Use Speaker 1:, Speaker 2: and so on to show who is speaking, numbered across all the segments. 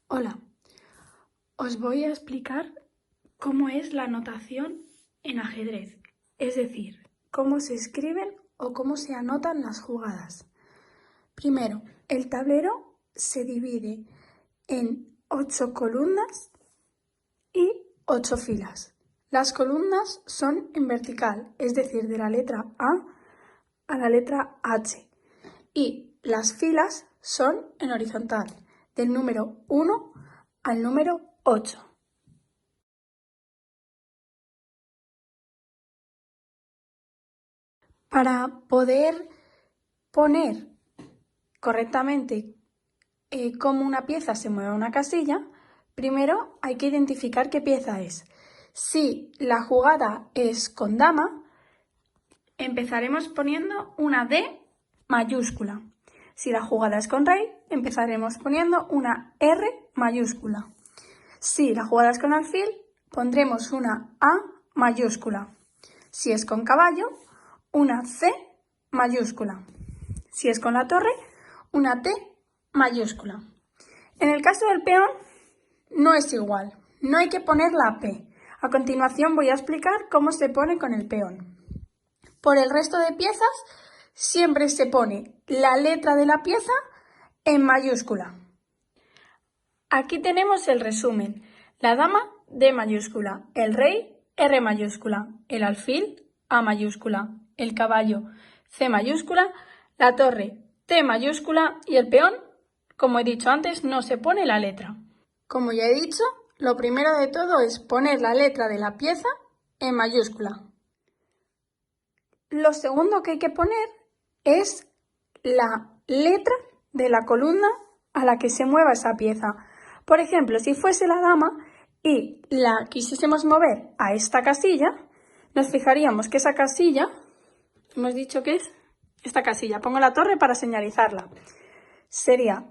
Speaker 1: Hola, os voy a explicar cómo es la notación en ajedrez, es decir, cómo se escriben o cómo se anotan las jugadas. Primero, el tablero se divide en 8 columnas y 8 filas. Las columnas son en vertical, es decir, de la letra A la letra H, y las filas son en horizontal, del número 1 al número 8. Para poder poner correctamente cómo una pieza se mueve a una casilla, primero hay que identificar qué pieza es. Si la jugada es con dama, empezaremos poniendo una D mayúscula. Si la jugada es con rey, empezaremos poniendo una R mayúscula. Si la jugada es con alfil, pondremos una A mayúscula. Si es con caballo, una C mayúscula. Si es con la torre, una T mayúscula. En el caso del peón, no es igual. No hay que poner la P. A continuación voy a explicar cómo se pone con el peón. Por el resto de piezas, siempre se pone la letra de la pieza en mayúscula. Aquí tenemos el resumen. La dama, D mayúscula. El rey, R mayúscula. El alfil, A mayúscula. El caballo, C mayúscula. La torre, T mayúscula. Y el peón, como he dicho antes, no se pone la letra. Como ya he dicho, lo primero de todo es poner la letra de la pieza en mayúscula. Lo segundo que hay que poner es la letra de la columna a la que se mueva esa pieza. Por ejemplo, si fuese la dama y la quisiésemos mover a esta casilla, nos fijaríamos que esa casilla, hemos dicho que es esta casilla, pongo la torre para señalizarla, sería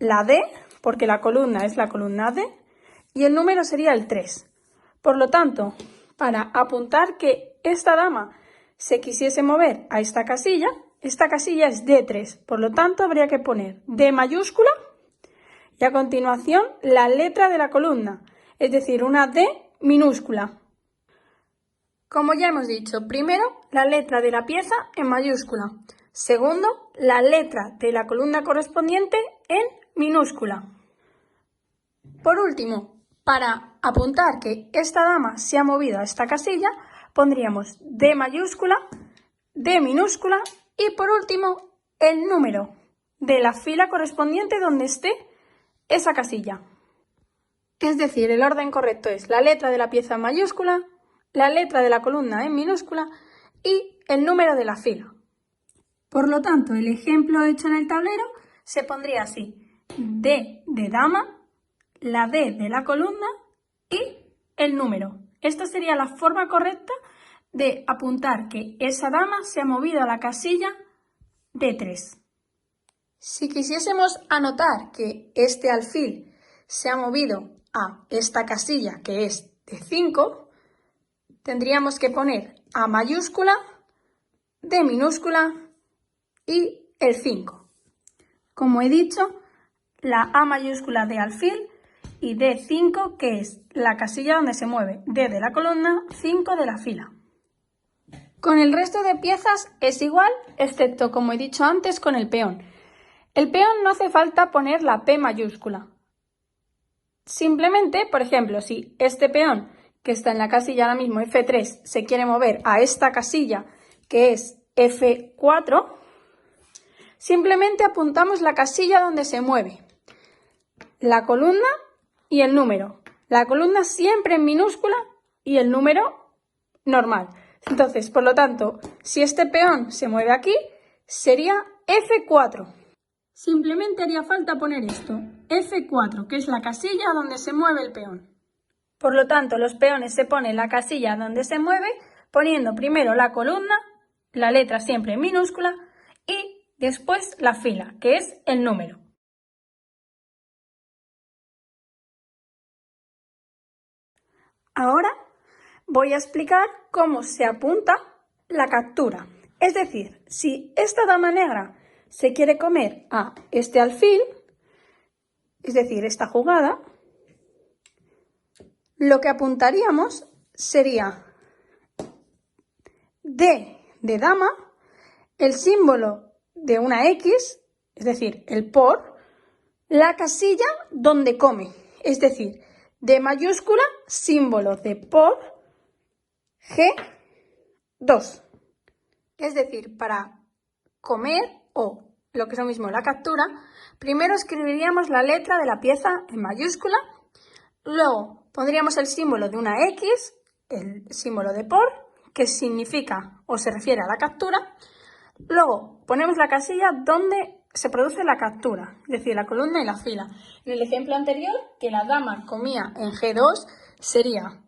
Speaker 1: la D, porque la columna es la columna D, y el número sería el 3. Por lo tanto, para apuntar que esta dama se quisiese mover a esta casilla es D3, por lo tanto habría que poner D mayúscula y a continuación la letra de la columna, es decir, una D minúscula. Como ya hemos dicho, primero la letra de la pieza en mayúscula, segundo la letra de la columna correspondiente en minúscula. Por último, para apuntar que esta dama se ha movido a esta casilla, pondríamos D mayúscula, D minúscula y por último el número de la fila correspondiente donde esté esa casilla. Es decir, el orden correcto es la letra de la pieza en mayúscula, la letra de la columna en minúscula y el número de la fila. Por lo tanto, el ejemplo hecho en el tablero se pondría así: D de dama, la D de la columna y el número. Esta sería la forma correcta de apuntar que esa dama se ha movido a la casilla D3. Si quisiésemos anotar que este alfil se ha movido a esta casilla que es D5, tendríamos que poner A mayúscula, D minúscula y el 5. Como he dicho, la A mayúscula de alfil y D5, que es la casilla donde se mueve D de la columna, 5 de la fila. Con el resto de piezas es igual, excepto, como he dicho antes, con el peón. El peón no hace falta poner la P mayúscula. Simplemente, por ejemplo, si este peón, que está en la casilla ahora mismo F3, se quiere mover a esta casilla, que es F4, simplemente apuntamos la casilla donde se mueve, la columna y el número. La columna siempre en minúscula y el número normal. Entonces, por lo tanto, si este peón se mueve aquí, sería F4. Simplemente haría falta poner esto, F4, que es la casilla donde se mueve el peón. Por lo tanto, los peones se ponen en la casilla donde se mueve, poniendo primero la columna, la letra siempre en minúscula, y después la fila, que es el número. Ahora voy a explicar cómo se apunta la captura. Es decir, si esta dama negra se quiere comer a este alfil, es decir, esta jugada, lo que apuntaríamos sería D de dama, el símbolo de una X, es decir, el por, la casilla donde come, es decir, D mayúscula, símbolo de por, G2. Es decir, para comer o lo que es lo mismo la captura, primero escribiríamos la letra de la pieza en mayúscula, luego pondríamos el símbolo de una X, el símbolo de por, que significa o se refiere a la captura, luego ponemos la casilla donde se produce la captura, es decir, la columna y la fila. En el ejemplo anterior, que la dama comía en G2, sería